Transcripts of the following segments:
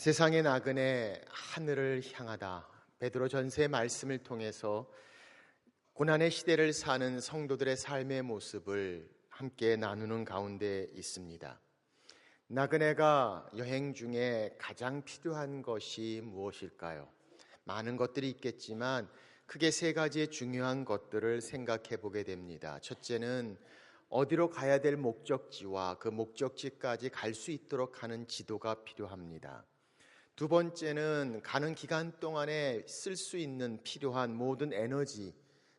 세상의 나그네 하늘을 향하다. 베드로 전서의 말씀을 통해서 고난의 시대를 사는 성도들의 삶의 모습을 함께 나누는 가운데 있습니다. 나그네가 여행 중에 가장 필요한 것이 무엇일까요? 많은 것들이 있겠지만 크게 세 가지의 중요한 것들을 생각해 보게 됩니다. 첫째는 어디로 가야 될 목적지와 그 목적지까지 갈 수 있도록 하는 지도가 필요합니다. 두 번째는 가는 기간 동안에 쓸 수 있는 필요한 모든 에너지,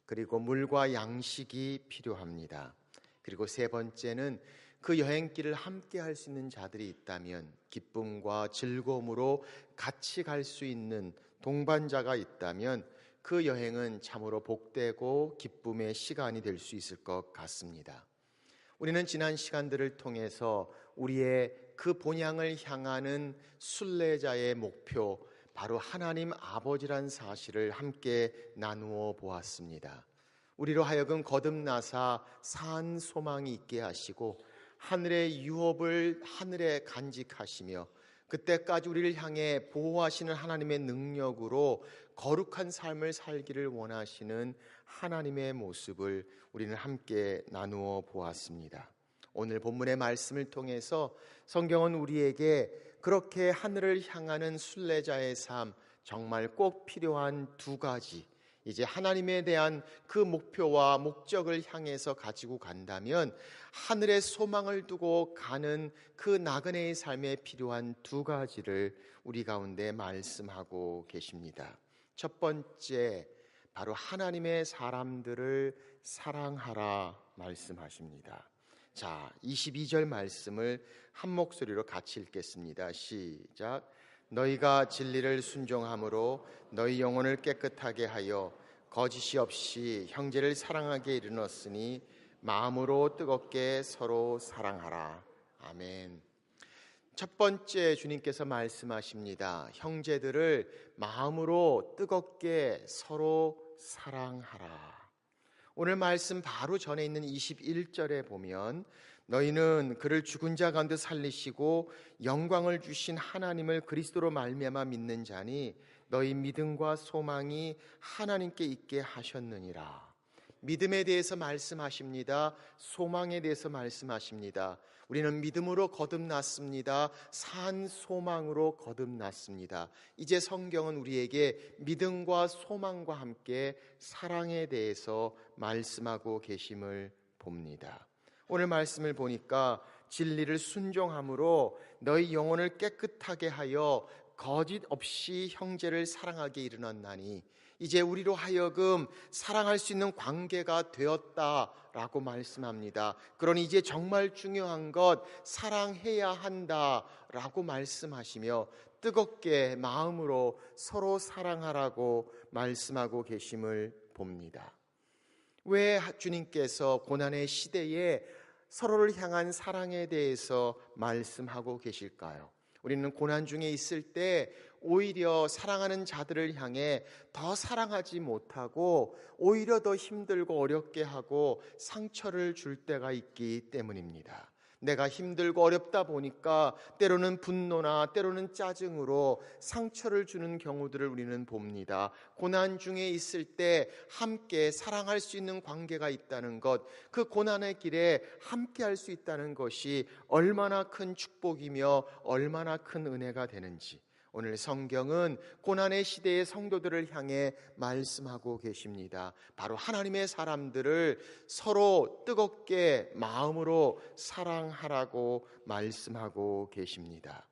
그리고 물과 양식이 필요합니다. 그리고 세 번째는 그 여행길을 함께 할 수 있는 자들이 있다면, 기쁨과 즐거움으로 같이 갈 수 있는 동반자가 있다면 그 여행은 참으로 복되고 기쁨의 시간이 될 수 있을 것 같습니다. 우리는 지난 시간들을 통해서 우리의 그 본향을 향하는 순례자의 목표, 바로 하나님 아버지란 사실을 함께 나누어 보았습니다. 우리로 하여금 거듭나사 산 소망이 있게 하시고 하늘의 유업을 하늘에 간직하시며 그때까지 우리를 향해 보호하시는 하나님의 능력으로 거룩한 삶을 살기를 원하시는 하나님의 모습을 우리는 함께 나누어 보았습니다. 오늘 본문의 말씀을 통해서 성경은 우리에게 그렇게 하늘을 향하는 순례자의 삶, 정말 꼭 필요한 두 가지, 이제 하나님에 대한 그 목표와 목적을 향해서 가지고 간다면 하늘의 소망을 두고 가는 그 나그네의 삶에 필요한 두 가지를 우리 가운데 말씀하고 계십니다. 첫 번째, 바로 하나님의 사람들을 사랑하라 말씀하십니다. 자, 22절 말씀을 한 목소리로 같이 읽겠습니다. 시작. 너희가 진리를 순종함으로 너희 영혼을 깨끗하게 하여 거짓이 없이 형제를 사랑하게 이르렀으니 마음으로 뜨겁게 서로 사랑하라. 아멘. 첫 번째 주님께서 말씀하십니다. 형제들을 마음으로 뜨겁게 서로 사랑하라. 오늘 말씀 바로 전에 있는 21절에 보면 너희는 그를 죽은 자 가운데 살리시고 영광을 주신 하나님을 그리스도로 말미암아 믿는 자니 너희 믿음과 소망이 하나님께 있게 하셨느니라. 믿음에 대해서 말씀하십니다. 소망에 대해서 말씀하십니다. 우리는 믿음으로 거듭났습니다. 산 소망으로 거듭났습니다. 이제 성경은 우리에게 믿음과 소망과 함께 사랑에 대해서 말씀하고 계심을 봅니다. 오늘 말씀을 보니까 진리를 순종함으로 너희 영혼을 깨끗하게 하여 거짓 없이 형제를 사랑하게 이르렀나니 이제 우리로 하여금 사랑할 수 있는 관계가 되었다라고 말씀합니다. 그러니 이제 정말 중요한 것 사랑해야 한다라고 말씀하시며 뜨겁게 마음으로 서로 사랑하라고 말씀하고 계심을 봅니다. 왜 주님께서 고난의 시대에 서로를 향한 사랑에 대해서 말씀하고 계실까요? 우리는 고난 중에 있을 때 오히려 사랑하는 자들을 향해 더 사랑하지 못하고 오히려 더 힘들고 어렵게 하고 상처를 줄 때가 있기 때문입니다. 내가 힘들고 어렵다 보니까 때로는 분노나 때로는 짜증으로 상처를 주는 경우들을 우리는 봅니다. 고난 중에 있을 때 함께 사랑할 수 있는 관계가 있다는 것, 그 고난의 길에 함께 할 수 있다는 것이 얼마나 큰 축복이며 얼마나 큰 은혜가 되는지 오늘 성경은 고난의 시대의 성도들을 향해 말씀하고 계십니다. 바로 하나님의 사람들을 서로 뜨겁게 마음으로 사랑하라고 말씀하고 계십니다.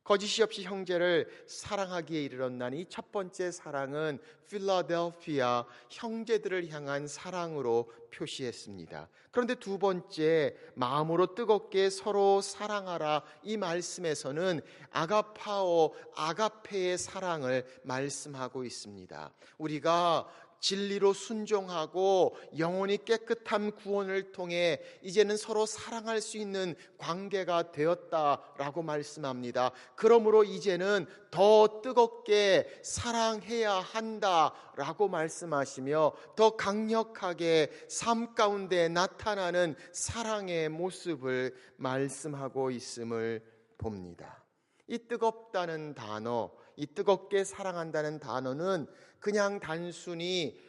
거짓이 없이 형제를 사랑하기에 이르렀나니 첫 번째 사랑은 필라델피아 형제들을 향한 사랑으로 표시했습니다. 그런데 두 번째 마음으로 뜨겁게 서로 사랑하라 이 말씀에서는 아가파오 아가페의 사랑을 말씀하고 있습니다. 우리가 진리로 순종하고 영혼이 깨끗한 구원을 통해 이제는 서로 사랑할 수 있는 관계가 되었다라고 말씀합니다. 그러므로 이제는 더 뜨겁게 사랑해야 한다라고 말씀하시며 더 강력하게 삶 가운데 나타나는 사랑의 모습을 말씀하고 있음을 봅니다. 이 뜨겁다는 단어, 이 뜨겁게 사랑한다는 단어는 그냥 단순히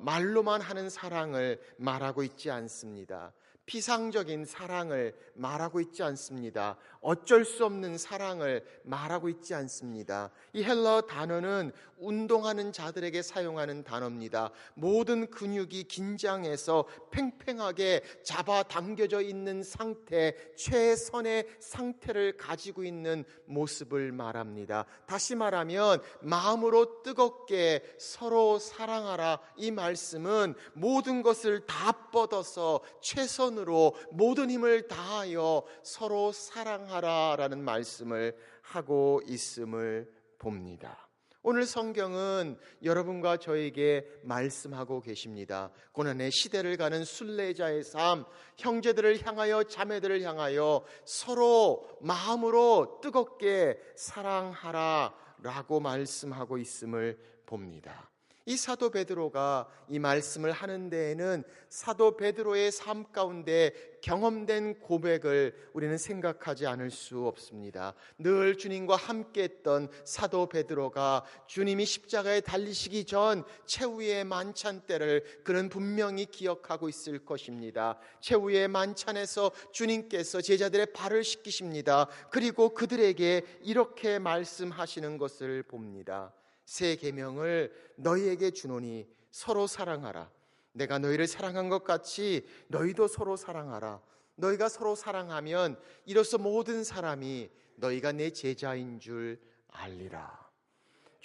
말로만 하는 사랑을 말하고 있지 않습니다. 피상적인 사랑을 말하고 있지 않습니다. 어쩔 수 없는 사랑을 말하고 있지 않습니다. 이 헬라어 단어는 운동하는 자들에게 사용하는 단어입니다. 모든 근육이 긴장해서 팽팽하게 잡아당겨져 있는 상태, 최선의 상태를 가지고 있는 모습을 말합니다. 다시 말하면 마음으로 뜨겁게 서로 사랑하라, 이 말씀은 모든 것을 다 뻗어서 최선으로 모든 힘을 다하여 서로 사랑하라라는 말씀을 하고 있음을 봅니다. 오늘 성경은 여러분과 저에게 말씀하고 계십니다. 고난의 시대를 가는 순례자의 삶, 형제들을 향하여, 자매들을 향하여 서로 마음으로 뜨겁게 사랑하라 라고 말씀하고 있음을 봅니다. 이 사도 베드로가 이 말씀을 하는 데에는 사도 베드로의 삶 가운데 경험된 고백을 우리는 생각하지 않을 수 없습니다. 늘 주님과 함께했던 사도 베드로가 주님이 십자가에 달리시기 전 최후의 만찬 때를 그는 분명히 기억하고 있을 것입니다. 최후의 만찬에서 주님께서 제자들의 발을 씻기십니다. 그리고 그들에게 이렇게 말씀하시는 것을 봅니다. 새 계명을 너희에게 주노니 서로 사랑하라. 내가 너희를 사랑한 것 같이 너희도 서로 사랑하라. 너희가 서로 사랑하면 이로써 모든 사람이 너희가 내 제자인 줄 알리라.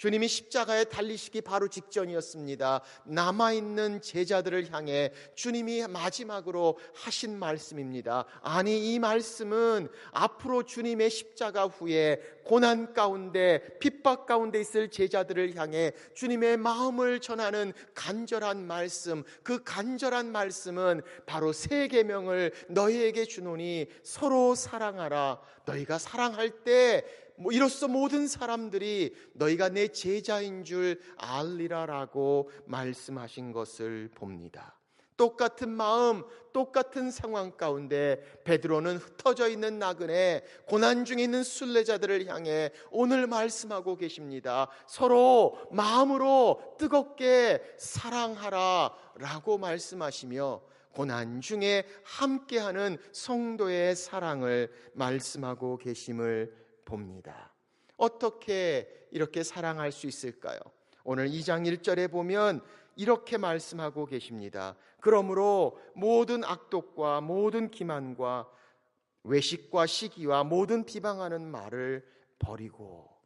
주님이 십자가에 달리시기 바로 직전이었습니다. 남아있는 제자들을 향해 주님이 마지막으로 하신 말씀입니다. 아니, 이 말씀은 앞으로 주님의 십자가 후에 고난 가운데, 핍박 가운데 있을 제자들을 향해 주님의 마음을 전하는 간절한 말씀, 그 간절한 말씀은 바로 새 계명을 너희에게 주노니 서로 사랑하라. 너희가 사랑할 때 이로써 모든 사람들이 너희가 내 제자인 줄 알리라라고 말씀하신 것을 봅니다. 똑같은 마음, 똑같은 상황 가운데 베드로는 흩어져 있는 나그네, 고난 중에 있는 순례자들을 향해 오늘 말씀하고 계십니다. 서로 마음으로 뜨겁게 사랑하라 라고 말씀하시며 고난 중에 함께하는 성도의 사랑을 말씀하고 계심을 봅니다. 어떻게 이렇게 사랑할 수 있을까요? 오늘 2장 1절에 보면 이렇게 말씀하고 계십니다. 그러므로 모든 악독과 모든 기만과 외식과 시기와 모든 비방하는 말을 버리고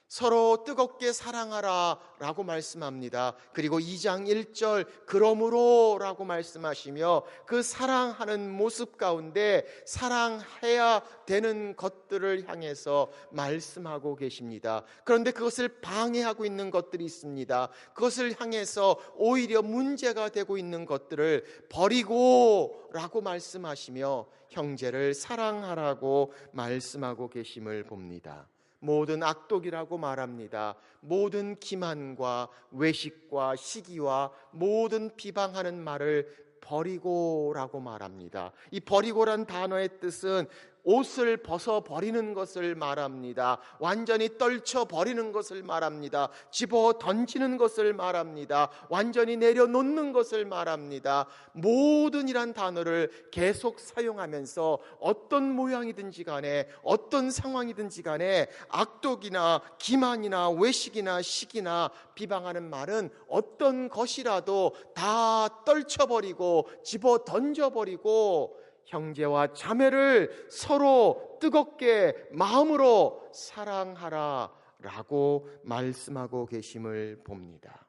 서로 뜨겁게 사랑하라 라고 말씀합니다. 그리고 2장 1절 그러므로 라고 말씀하시며 그 사랑하는 모습 가운데 사랑해야 되는 것들을 향해서 말씀하고 계십니다. 그런데 그것을 방해하고 있는 것들이 있습니다. 그것을 향해서 오히려 문제가 되고 있는 것들을 버리고 라고 말씀하시며 형제를 사랑하라고 말씀하고 계심을 봅니다. 모든 악독이라고 말합니다. 모든 기만과 외식과 시기와 모든 비방하는 말을 버리고라고 말합니다. 이 버리고란 단어의 뜻은 옷을 벗어 버리는 것을 말합니다. 완전히 떨쳐 버리는 것을 말합니다. 집어 던지는 것을 말합니다. 완전히 내려놓는 것을 말합니다. 모든이란 단어를 계속 사용하면서 어떤 모양이든지 간에 어떤 상황이든지 간에 악독이나 기만이나 외식이나 시기나 비방하는 말은 어떤 것이라도 다 떨쳐버리고 집어 던져버리고 형제와 자매를 서로 뜨겁게 마음으로 사랑하라 라고 말씀하고 계심을 봅니다.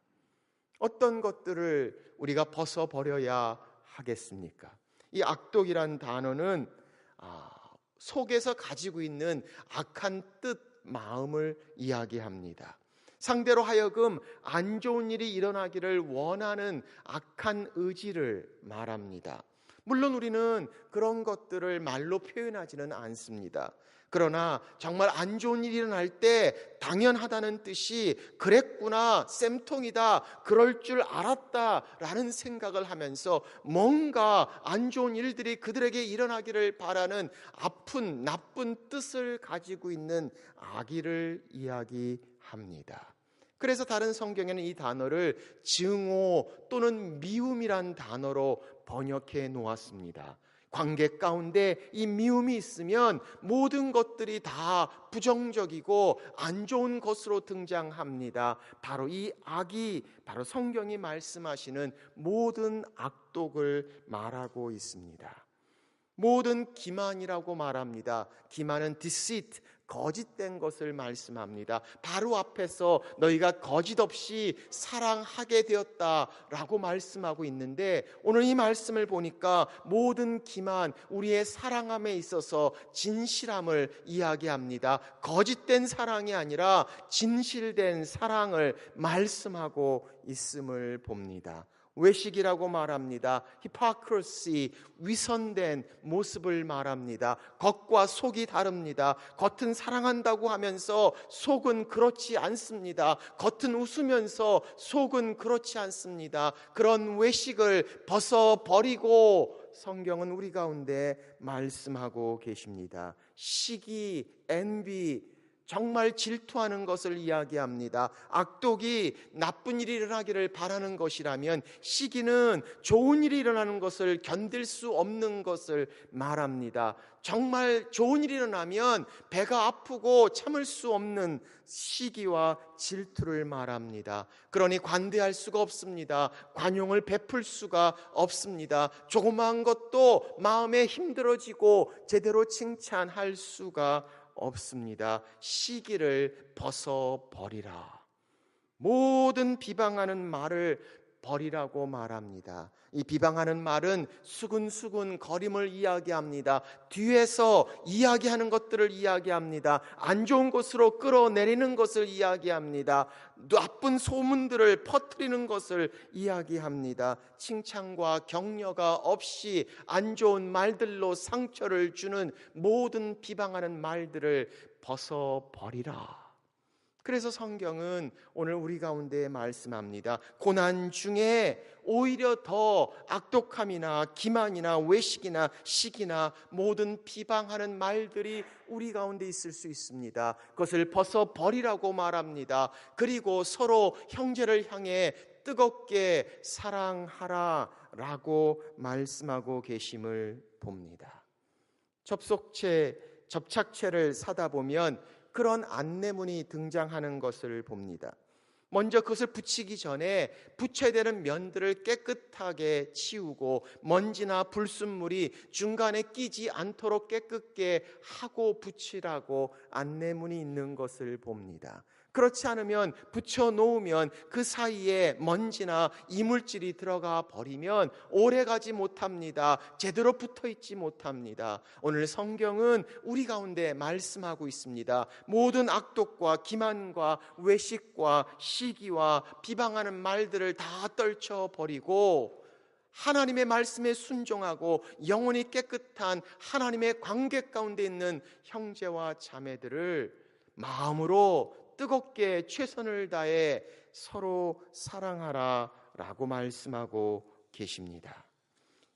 어떤 것들을 우리가 벗어버려야 하겠습니까? 이 악독이란 단어는 속에서 가지고 있는 악한 뜻, 마음을 이야기합니다. 상대로 하여금 안 좋은 일이 일어나기를 원하는 악한 의지를 말합니다. 물론 우리는 그런 것들을 말로 표현하지는 않습니다. 그러나 정말 안 좋은 일이 일어날 때 당연하다는 뜻이 그랬구나, 쌤통이다, 그럴 줄 알았다 라는 생각을 하면서 뭔가 안 좋은 일들이 그들에게 일어나기를 바라는 아픈 나쁜 뜻을 가지고 있는 악의를 이야기합니다. 그래서 다른 성경에는 이 단어를 증오 또는 미움이란 단어로 번역해 놓았습니다. 관계 가운데 이 미움이 있으면 모든 것들이 다 부정적이고 안 좋은 것으로 등장합니다. 바로 이 악이 바로 성경이 말씀하시는 모든 악독을 말하고 있습니다. 모든 기만이라고 말합니다. 기만은 deceit, 거짓된 것을 말씀합니다. 바로 앞에서 너희가 거짓 없이 사랑하게 되었다라고 말씀하고 있는데, 오늘 이 말씀을 보니까 모든 기만, 우리의 사랑함에 있어서 진실함을 이야기합니다. 거짓된 사랑이 아니라 진실된 사랑을 말씀하고 있음을 봅니다. 외식이라고 말합니다. hypocrisy, 위선된 모습을 말합니다. 겉과 속이 다릅니다. 겉은 사랑한다고 하면서 속은 그렇지 않습니다. 겉은 웃으면서 속은 그렇지 않습니다. 그런 외식을 벗어버리고 성경은 우리 가운데 말씀하고 계십니다. 시기, envy, 정말 질투하는 것을 이야기합니다. 악독이 나쁜 일이 일어나기를 바라는 것이라면 시기는 좋은 일이 일어나는 것을 견딜 수 없는 것을 말합니다. 정말 좋은 일이 일어나면 배가 아프고 참을 수 없는 시기와 질투를 말합니다. 그러니 관대할 수가 없습니다. 관용을 베풀 수가 없습니다. 조그마한 것도 마음에 힘들어지고 제대로 칭찬할 수가 없습니다. 시기를 벗어버리라. 모든 비방하는 말을 버리라고 말합니다. 이 비방하는 말은 수근수근 거림을 이야기합니다. 뒤에서 이야기하는 것들을 이야기합니다. 안 좋은 것으로 끌어내리는 것을 이야기합니다. 나쁜 소문들을 퍼뜨리는 것을 이야기합니다. 칭찬과 격려가 없이 안 좋은 말들로 상처를 주는 모든 비방하는 말들을 벗어버리라. 그래서 성경은 오늘 우리 가운데 말씀합니다. 고난 중에 오히려 더 악독함이나 기만이나 외식이나 시기나 모든 비방하는 말들이 우리 가운데 있을 수 있습니다. 그것을 벗어버리라고 말합니다. 그리고 서로 형제를 향해 뜨겁게 사랑하라 라고 말씀하고 계심을 봅니다. 접착체를 사다 보면 그런 안내문이 등장하는 것을 봅니다. 먼저 그것을 붙이기 전에 붙여야 되는 면들을 깨끗하게 치우고 먼지나 불순물이 중간에 끼지 않도록 깨끗게 하고 붙이라고 안내문이 있는 것을 봅니다. 그렇지 않으면 붙여놓으면 그 사이에 먼지나 이물질이 들어가 버리면 오래가지 못합니다. 제대로 붙어있지 못합니다. 오늘 성경은 우리 가운데 말씀하고 있습니다. 모든 악독과 기만과 외식과 시기와 비방하는 말들을 다 떨쳐버리고 하나님의 말씀에 순종하고 영혼이 깨끗한 하나님의 관계 가운데 있는 형제와 자매들을 마음으로 뜨겁게 최선을 다해 서로 사랑하라 라고 말씀하고 계십니다.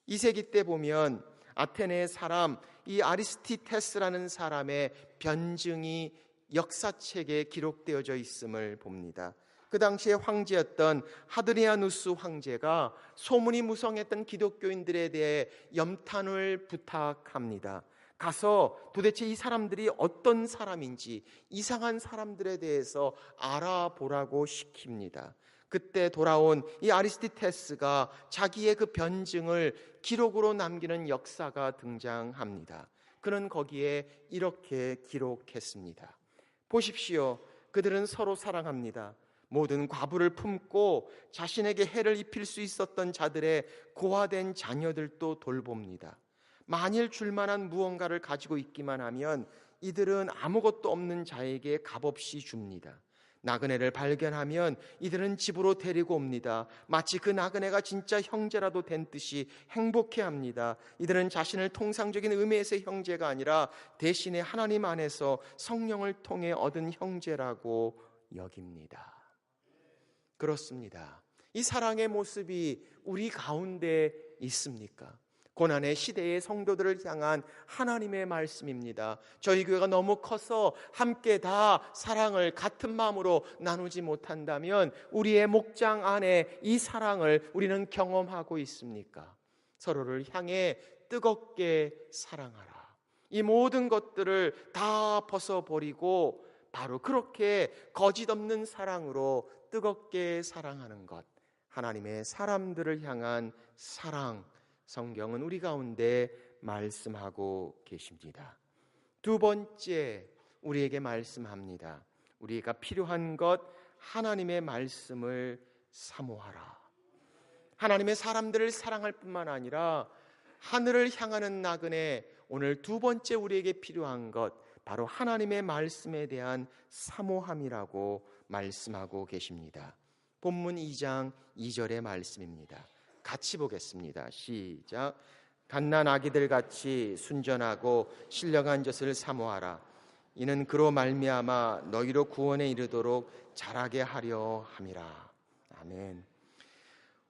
2세기 때 보면 아테네의 사람 이 아리스티테스라는 사람의 변증이 역사책에 기록되어져 있음을 봅니다. 그 당시에 황제였던 하드리아누스 황제가 소문이 무성했던 기독교인들에 대해 염탄을 부탁합니다. 가서 도대체 이 사람들이 어떤 사람인지 이상한 사람들에 대해서 알아보라고 시킵니다. 그때 돌아온 이 아리스티테스가 자기의 그 변증을 기록으로 남기는 역사가 등장합니다. 그는 거기에 이렇게 기록했습니다. 보십시오. 그들은 서로 사랑합니다. 모든 과부를 품고 자신에게 해를 입힐 수 있었던 자들의 고아된 자녀들도 돌봅니다. 만일 줄만한 무언가를 가지고 있기만 하면 이들은 아무것도 없는 자에게 값없이 줍니다. 나그네를 발견하면 이들은 집으로 데리고 옵니다. 마치 그 나그네가 진짜 형제라도 된 듯이 행복해합니다. 이들은 자신을 통상적인 의미에서의 형제가 아니라 대신에 하나님 안에서 성령을 통해 얻은 형제라고 여깁니다. 그렇습니다. 이 사랑의 모습이 우리 가운데 있습니까? 고난의 시대의 성도들을 향한 하나님의 말씀입니다. 저희 교회가 너무 커서 함께 다 사랑을 같은 마음으로 나누지 못한다면 우리의 목장 안에 이 사랑을 우리는 경험하고 있습니까? 서로를 향해 뜨겁게 사랑하라. 이 모든 것들을 다 벗어버리고 바로 그렇게 거짓 없는 사랑으로 뜨겁게 사랑하는 것, 하나님의 사람들을 향한 사랑, 성경은 우리 가운데 말씀하고 계십니다. 두 번째, 우리에게 말씀합니다. 우리가 필요한 것, 하나님의 말씀을 사모하라. 하나님의 사람들을 사랑할 뿐만 아니라 하늘을 향하는 나그네, 오늘 두 번째 우리에게 필요한 것, 바로 하나님의 말씀에 대한 사모함이라고 말씀하고 계십니다. 본문 2장 2절의 말씀입니다. 같이 보겠습니다. 시작. 갓난 아기들 같이 순전하고 신령한 젖을 사모하라. 이는 그로 말미암아 너희로 구원에 이르도록 자라게 하려 함이라. 아멘.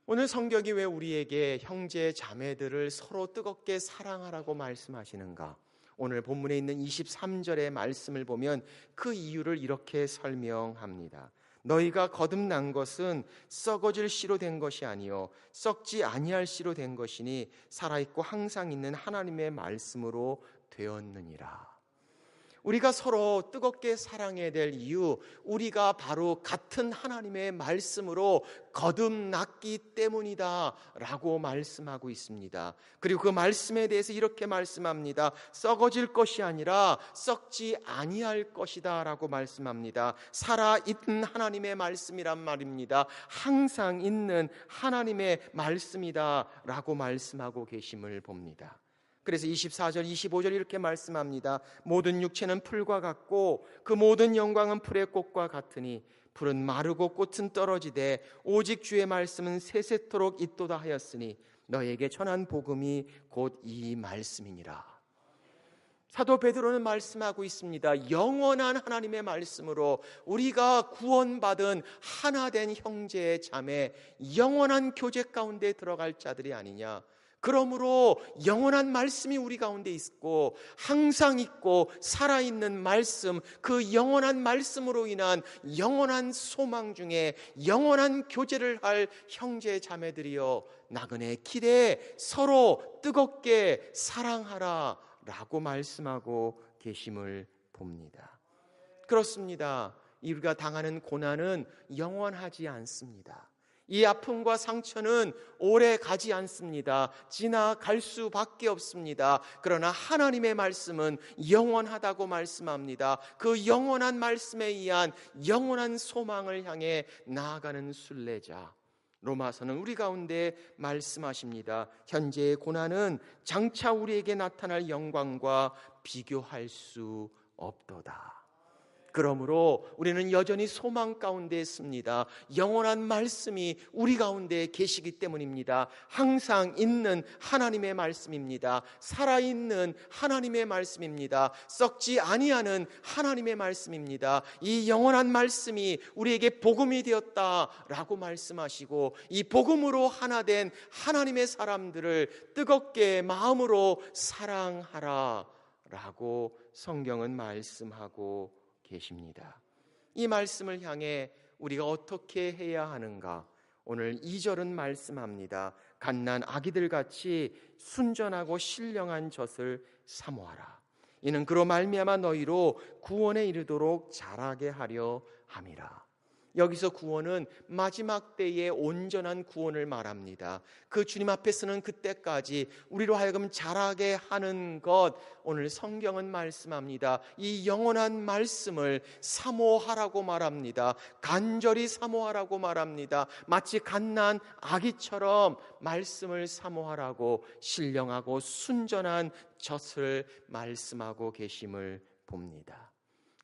오늘 성경이 왜 우리에게 형제 자매들을 서로 뜨겁게 사랑하라고 말씀하시는가? 오늘 본문에 있는 23절의 말씀을 보면 그 이유를 이렇게 설명합니다. 너희가 거듭난 것은 썩어질 씨로 된 것이 아니요 썩지 아니할 씨로 된 것이니 살아있고 항상 있는 하나님의 말씀으로 되었느니라. 우리가 서로 뜨겁게 사랑해야 될 이유, 우리가 바로 같은 하나님의 말씀으로 거듭났기 때문이다 라고 말씀하고 있습니다. 그리고 그 말씀에 대해서 이렇게 말씀합니다. 썩어질 것이 아니라 썩지 아니할 것이다 라고 말씀합니다. 살아있는 하나님의 말씀이란 말입니다. 항상 있는 하나님의 말씀이다 라고 말씀하고 계심을 봅니다. 그래서 24절, 25절 이렇게 말씀합니다. 모든 육체는 풀과 같고 그 모든 영광은 풀의 꽃과 같으니 풀은 마르고 꽃은 떨어지되 오직 주의 말씀은 세세토록 있도다 하였으니 너에게 전한 복음이 곧 이 말씀이니라. 사도 베드로는 말씀하고 있습니다. 영원한 하나님의 말씀으로 우리가 구원받은 하나된 형제 자매, 영원한 교제 가운데 들어갈 자들이 아니냐. 그러므로 영원한 말씀이 우리 가운데 있고 항상 있고 살아있는 말씀, 그 영원한 말씀으로 인한 영원한 소망 중에 영원한 교제를 할 형제 자매들이여 나그네 길에 서로 뜨겁게 사랑하라 라고 말씀하고 계심을 봅니다. 그렇습니다. 우리가 당하는 고난은 영원하지 않습니다. 이 아픔과 상처는 오래 가지 않습니다. 지나갈 수밖에 없습니다. 그러나 하나님의 말씀은 영원하다고 말씀합니다. 그 영원한 말씀에 의한 영원한 소망을 향해 나아가는 순례자. 로마서는 우리 가운데 말씀하십니다. 현재의 고난은 장차 우리에게 나타날 영광과 비교할 수 없도다. 그러므로 우리는 여전히 소망 가운데 있습니다. 영원한 말씀이 우리 가운데 계시기 때문입니다. 항상 있는 하나님의 말씀입니다. 살아있는 하나님의 말씀입니다. 썩지 아니하는 하나님의 말씀입니다. 이 영원한 말씀이 우리에게 복음이 되었다라고 말씀하시고 이 복음으로 하나 된 하나님의 사람들을 뜨겁게 마음으로 사랑하라 라고 성경은 말씀하고 계십니다. 이 말씀을 향해 우리가 어떻게 해야 하는가? 오늘 2절은 말씀합니다. 갓난 아기들 같이 순전하고 신령한 젖을 사모하라. 이는 그로 말미암아 너희로 구원에 이르도록 자라게 하려 함이라. 여기서 구원은 마지막 때의 온전한 구원을 말합니다. 그 주님 앞에서는 그때까지 우리로 하여금 자라게 하는 것, 오늘 성경은 말씀합니다. 이 영원한 말씀을 사모하라고 말합니다. 간절히 사모하라고 말합니다. 마치 갓난 아기처럼 말씀을 사모하라고 신령하고 순전한 젖을 말씀하고 계심을 봅니다.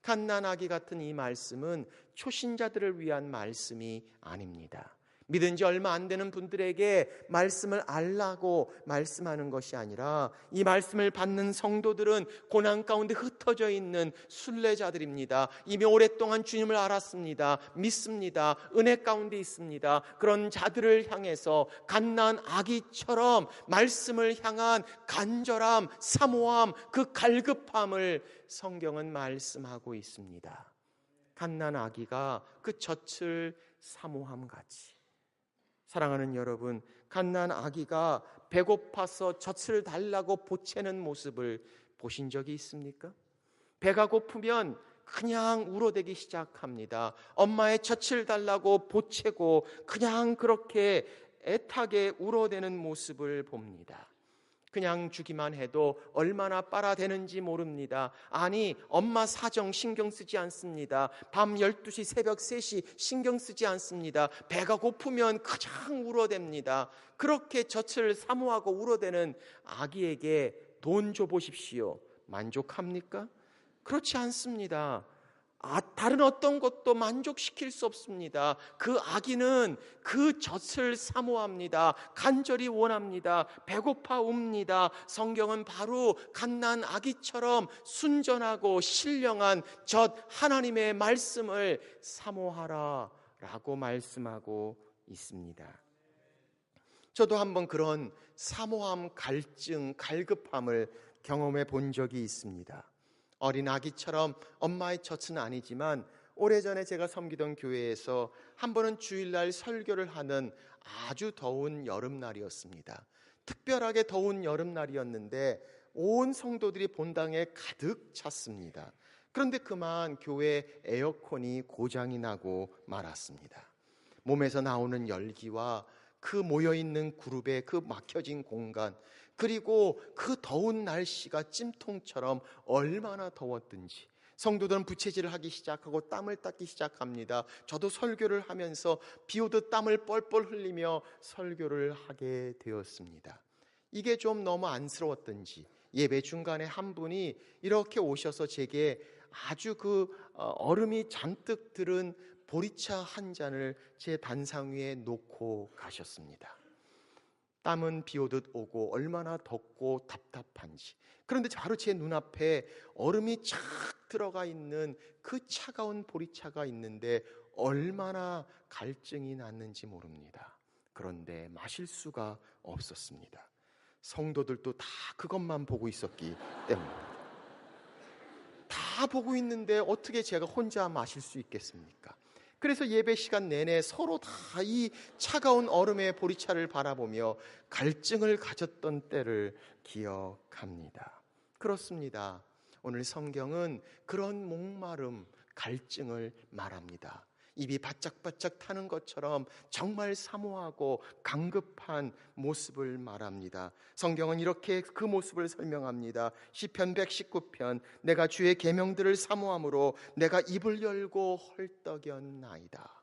갓난아기 같은 이 말씀은 초신자들을 위한 말씀이 아닙니다. 믿은 지 얼마 안 되는 분들에게 말씀을 알라고 말씀하는 것이 아니라 이 말씀을 받는 성도들은 고난 가운데 흩어져 있는 순례자들입니다. 이미 오랫동안 주님을 알았습니다. 믿습니다. 은혜 가운데 있습니다. 그런 자들을 향해서 갓난아기처럼 말씀을 향한 간절함, 사모함, 그 갈급함을 성경은 말씀하고 있습니다. 갓난아기가 그 젖을 사모함 같이. 사랑하는 여러분, 갓난아기가 배고파서 젖을 달라고 보채는 모습을 보신 적이 있습니까? 배가 고프면 그냥 울어대기 시작합니다. 엄마의 젖을 달라고 보채고 그냥 그렇게 애타게 울어대는 모습을 봅니다. 그냥 주기만 해도 얼마나 빨아대는지 모릅니다. 아니, 엄마 사정 신경 쓰지 않습니다. 밤 12시, 새벽 3시 신경 쓰지 않습니다. 배가 고프면 그냥 울어댑니다. 그렇게 젖을 사모하고 울어대는 아기에게 돈 줘보십시오. 만족합니까? 그렇지 않습니다. 다른 어떤 것도 만족시킬 수 없습니다. 그 아기는 그 젖을 사모합니다. 간절히 원합니다. 배고파 웁니다. 성경은 바로 갓난 아기처럼 순전하고 신령한 젖 하나님의 말씀을 사모하라 라고 말씀하고 있습니다. 저도 한번 그런 사모함, 갈증, 갈급함을 경험해 본 적이 있습니다. 어린 아기처럼 엄마의 젖은 아니지만 오래전에 제가 섬기던 교회에서 한 번은 주일날 설교를 하는 아주 더운 여름날이었습니다. 특별하게 더운 여름날이었는데 온 성도들이 본당에 가득 찼습니다. 그런데 그만 교회 에어컨이 고장이 나고 말았습니다. 몸에서 나오는 열기와 그 모여있는 그룹의 그 막혀진 공간, 그리고 그 더운 날씨가 찜통처럼 얼마나 더웠든지 성도들은 부채질을 하기 시작하고 땀을 닦기 시작합니다. 저도 설교를 하면서 비 오듯 땀을 뻘뻘 흘리며 설교를 하게 되었습니다. 이게 좀 너무 안쓰러웠던지 예배 중간에 한 분이 이렇게 오셔서 제게 아주 얼음이 잔뜩 들은 보리차 한 잔을 제 단상 위에 놓고 가셨습니다. 땀은 비 오듯 오고 얼마나 덥고 답답한지. 그런데 바로 제 눈앞에 얼음이 착 들어가 있는 그 차가운 보리차가 있는데 얼마나 갈증이 났는지 모릅니다. 그런데 마실 수가 없었습니다. 성도들도 다 그것만 보고 있었기 때문입니다. 다 보고 있는데 어떻게 제가 혼자 마실 수 있겠습니까? 그래서 예배 시간 내내 서로 다 이 차가운 얼음의 보리차를 바라보며 갈증을 가졌던 때를 기억합니다. 그렇습니다. 오늘 성경은 그런 목마름, 갈증을 말합니다. 입이 바짝바짝 타는 것처럼 정말 사모하고 간급한 모습을 말합니다. 성경은 이렇게 그 모습을 설명합니다. 시편 119편 내가 주의 계명들을 사모함으로 내가 입을 열고 헐떡였나이다.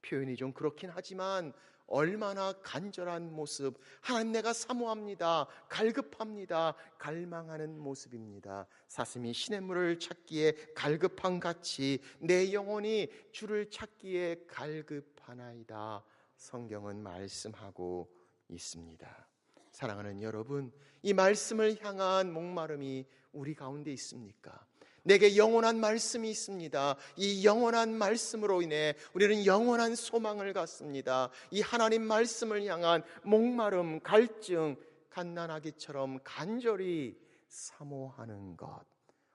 표현이 좀 그렇긴 하지만 얼마나 간절한 모습, 하나님 내가 사모합니다, 갈급합니다, 갈망하는 모습입니다. 사슴이 시냇물을 찾기에 갈급한 같이 내 영혼이 주를 찾기에 갈급하나이다. 성경은 말씀하고 있습니다. 사랑하는 여러분, 이 말씀을 향한 목마름이 우리 가운데 있습니까? 내게 영원한 말씀이 있습니다. 이 영원한 말씀으로 인해 우리는 영원한 소망을 갖습니다. 이 하나님 말씀을 향한 목마름, 갈증, 갓난아기처럼 간절히 사모하는 것,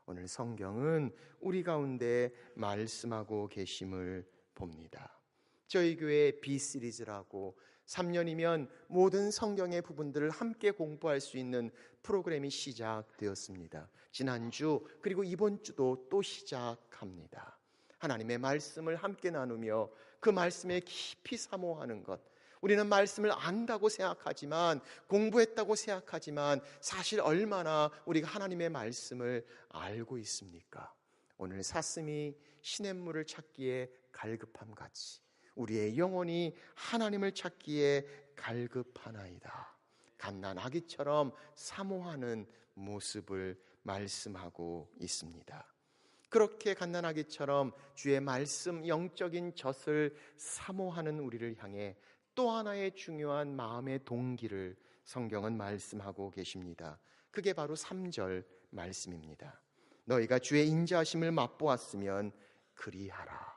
오늘 성경은 우리 가운데 말씀하고 계심을 봅니다. 저희 교회 B시리즈라고 3년이면 모든 성경의 부분들을 함께 공부할 수 있는 프로그램이 시작되었습니다. 지난주 그리고 이번 주도 또 시작합니다. 하나님의 말씀을 함께 나누며 그 말씀에 깊이 사모하는 것. 우리는 말씀을 안다고 생각하지만, 공부했다고 생각하지만 사실 얼마나 우리가 하나님의 말씀을 알고 있습니까? 오늘 사슴이 시냇물을 찾기에 갈급함 같이 우리의 영혼이 하나님을 찾기에 갈급하나이다. 갓난아기처럼 사모하는 모습을 말씀하고 있습니다. 그렇게 갓난아기처럼 주의 말씀, 영적인 젖을 사모하는 우리를 향해 또 하나의 중요한 마음의 동기를 성경은 말씀하고 계십니다. 그게 바로 3절 말씀입니다. 너희가 주의 인자하심을 맛보았으면 그리하라.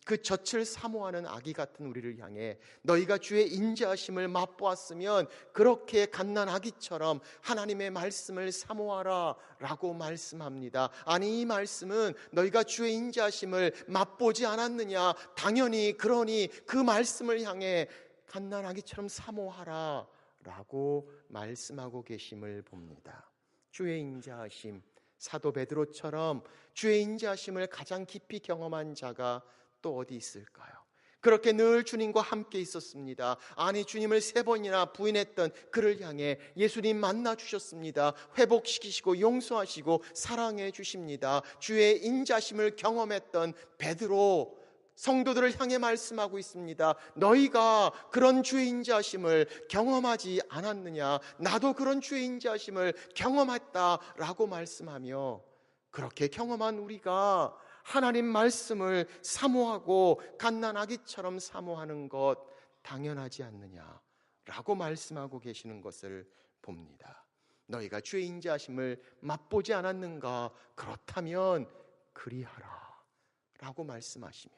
그 젖을 사모하는 아기 같은 우리를 향해 너희가 주의 인자하심을 맛보았으면 그렇게 갓난아기처럼 하나님의 말씀을 사모하라 라고 말씀합니다. 아니, 이 말씀은 너희가 주의 인자하심을 맛보지 않았느냐? 당연히 그러니 그 말씀을 향해 갓난아기처럼 사모하라 라고 말씀하고 계심을 봅니다. 주의 인자하심, 사도 베드로처럼 주의 인자하심을 가장 깊이 경험한 자가 또 어디 있을까요? 그렇게 늘 주님과 함께 있었습니다. 아니, 주님을 3번이나 부인했던 그를 향해 예수님 만나 주셨습니다. 회복시키시고 용서하시고 사랑해 주십니다. 주의 인자심을 경험했던 베드로, 성도들을 향해 말씀하고 있습니다. 너희가 그런 주의 인자심을 경험하지 않았느냐? 나도 그런 주의 인자심을 경험했다라고 말씀하며, 그렇게 경험한 우리가 하나님 말씀을 사모하고 갓난아기처럼 사모하는 것 당연하지 않느냐라고 말씀하고 계시는 것을 봅니다. 너희가 주의 인자하심을 맛보지 않았는가? 그렇다면 그리하라 라고 말씀하시며,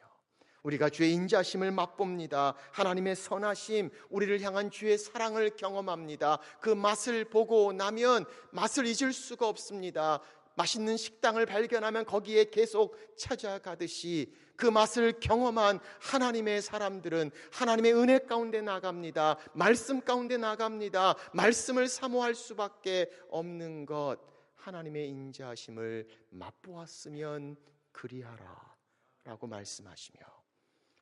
우리가 주의 인자심을 맛봅니다. 하나님의 선하심, 우리를 향한 주의 사랑을 경험합니다. 그 맛을 보고 나면 맛을 잊을 수가 없습니다. 맛있는 식당을 발견하면 거기에 계속 찾아가듯이 그 맛을 경험한 하나님의 사람들은 하나님의 은혜 가운데 나갑니다. 말씀 가운데 나갑니다. 말씀을 사모할 수밖에 없는 것, 하나님의 인자하심을 맛보았으면 그리하라 라고 말씀하시며,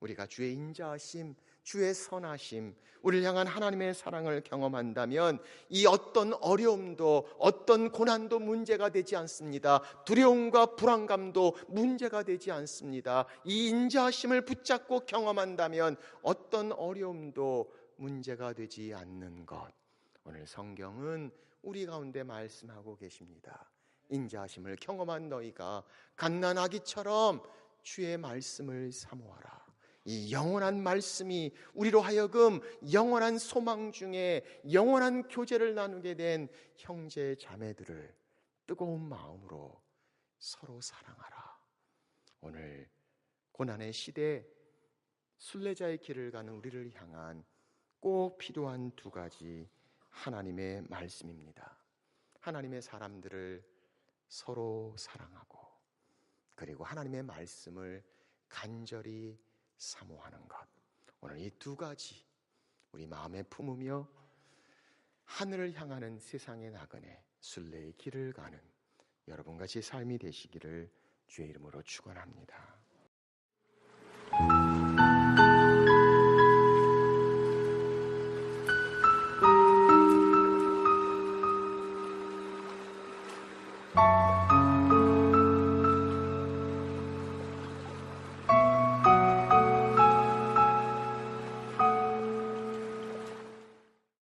우리가 주의 인자하심, 주의 선하심, 우리를 향한 하나님의 사랑을 경험한다면 이 어떤 어려움도 어떤 고난도 문제가 되지 않습니다. 두려움과 불안감도 문제가 되지 않습니다. 이 인자하심을 붙잡고 경험한다면 어떤 어려움도 문제가 되지 않는 것, 오늘 성경은 우리 가운데 말씀하고 계십니다. 인자하심을 경험한 너희가 갓난아기처럼 주의 말씀을 사모하라. 이 영원한 말씀이 우리로 하여금 영원한 소망 중에 영원한 교제를 나누게 된 형제 자매들을 뜨거운 마음으로 서로 사랑하라. 오늘 고난의 시대, 순례자의 길을 가는 우리를 향한 꼭 필요한 2가지 하나님의 말씀입니다. 하나님의 사람들을 서로 사랑하고, 그리고 하나님의 말씀을 간절히 사모하는 것. 오늘 이 2가지 우리 마음에 품으며 하늘을 향하는 세상의 나그네 순례의 길을 가는 여러분과 제 삶이 되시기를 주의 이름으로 축원합니다.